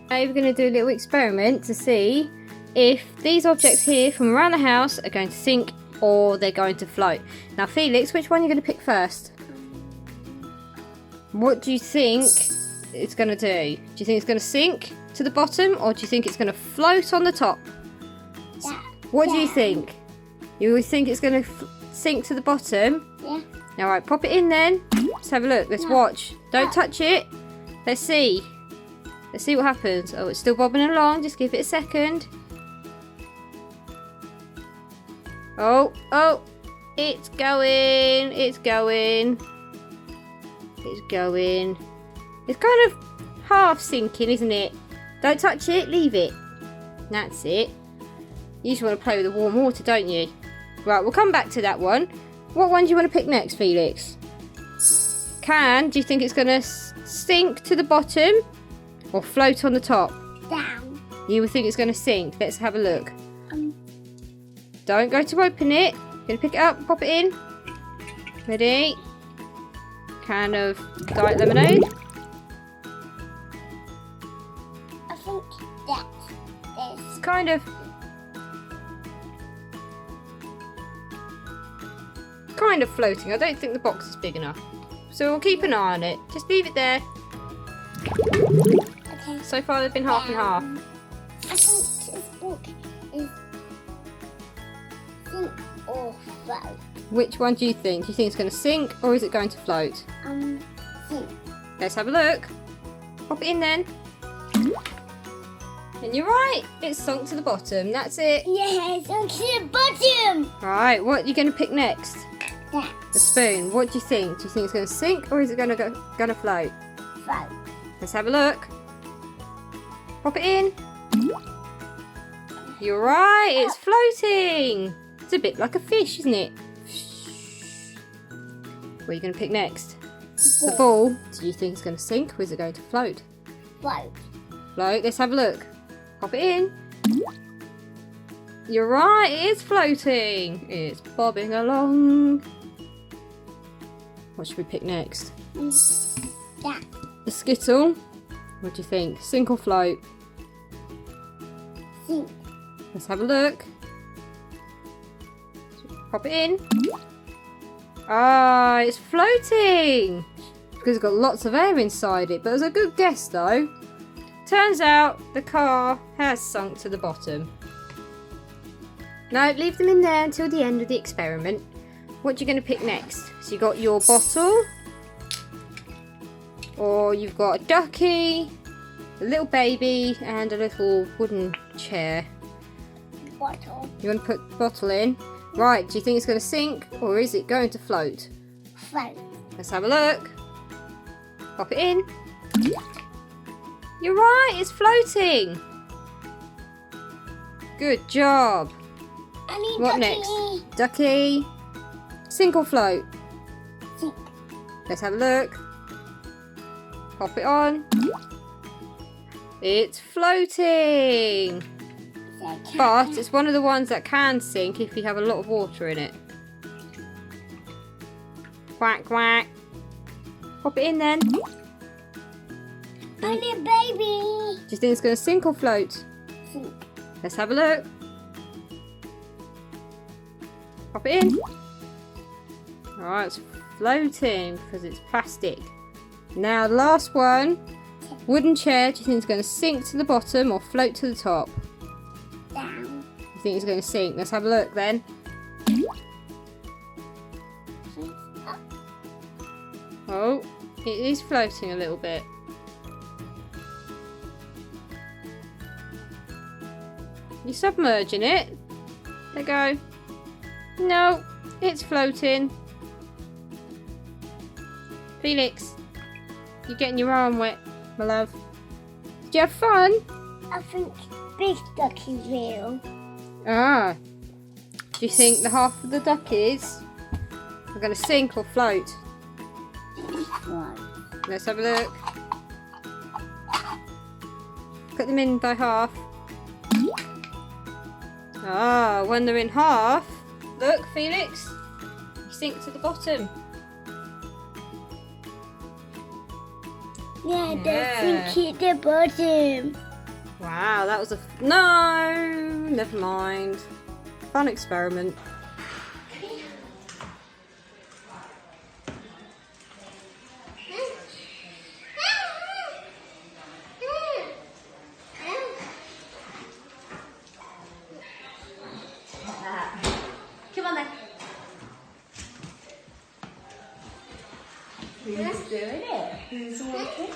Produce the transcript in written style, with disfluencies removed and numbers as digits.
Today we're going to do a little experiment to see if these objects here from around the house are going to sink or they're going to float. Now Felix, which one are you going to pick first? What do you think it's going to do? Do you think it's going to sink to the bottom or do you think it's going to float on the top? What do you think? You think it's going to sink to the bottom? Yeah. Alright, pop it in then. Let's have a look. Let's watch. Don't touch it. Let's see. Let's see what happens. Oh, it's still bobbing along. Just give it a second. Oh, it's going. It's going. It's going. It's kind of half sinking, isn't it? Don't touch it. Leave it. That's it. You just want to play with the warm water, don't you? Right, we'll come back to that one. What one do you want to pick next, Felix? Do you think it's going to sink to the bottom or float on the top? Down. You would think it's going to sink. Let's have a look. Don't go to open it. Gonna pick it up, pop it in. Ready? Can of diet lemonade. I think that's It's kind of floating. I don't think the box is big enough. So we'll keep an eye on it. Just leave it there. okay. So far they've been half and half. I think this book is sink or float. Which one do you think? Do you think it's going to sink or is it going to float? Sink. Let's have a look. Pop it in then. And you're right. It's sunk to the bottom. That's it. Yeah, sink to the bottom. Right, what are you going to pick next? That The spoon. What do you think? Do you think it's going to sink or is it going to float? float. Let's have a look. Pop it in. You're right. It's floating. It's a bit like a fish, isn't it? What are you going to pick next? The ball. Do you think it's going to sink or is it going to float? Float. Float. Let's have a look. Pop it in. You're right. It is floating. It's bobbing along. What should we pick next? That The skittle. What do you think? Sink or float? sink. Let's have a look. Pop it in. Ah, it's floating. Because it's got lots of air inside it. But it was a good guess though. Turns out the car has sunk to the bottom. No, leave them in there until the end of the experiment. What are you going to pick next? So you got your bottle. Or you've got a ducky, a little baby and a little wooden chair. Bottle. You want to put the bottle in? Right, do you think it's going to sink or is it going to float? Float. Let's have a look. Pop it in. You're right, it's floating. Good job. I need What ducky. next? Ducky. Sink or float? Sink. Let's have a look. Pop it on. It's floating. But it's one of the ones that can sink if you have a lot of water in it. Quack, quack. Pop it in then. Do I need a baby. you think it's going to sink or float? Sink. Let's have a look. Pop it in. Alright, it's floating because it's plastic. Now, the last one. Wooden chair. Do you think it's going to sink to the bottom or float to the top? Down. You think it's going to sink? Let's have a look then. Up. Oh, it is floating a little bit. You're submerging it. There you go. No, it's floating. Felix, you're getting your arm wet, my love. Did you have fun? I think big ducky's real. Ah. Do you think the half of the duckies are going to sink or float? Float. Let's have a look. Put them in by half. Ah, when they're in half, look, Felix, you sink to the bottom. Yeah, Yeah. they sink at the bottom. Wow, that was a... No! Never mind. Fun experiment. Come on then. Who's doing it? Who's walking?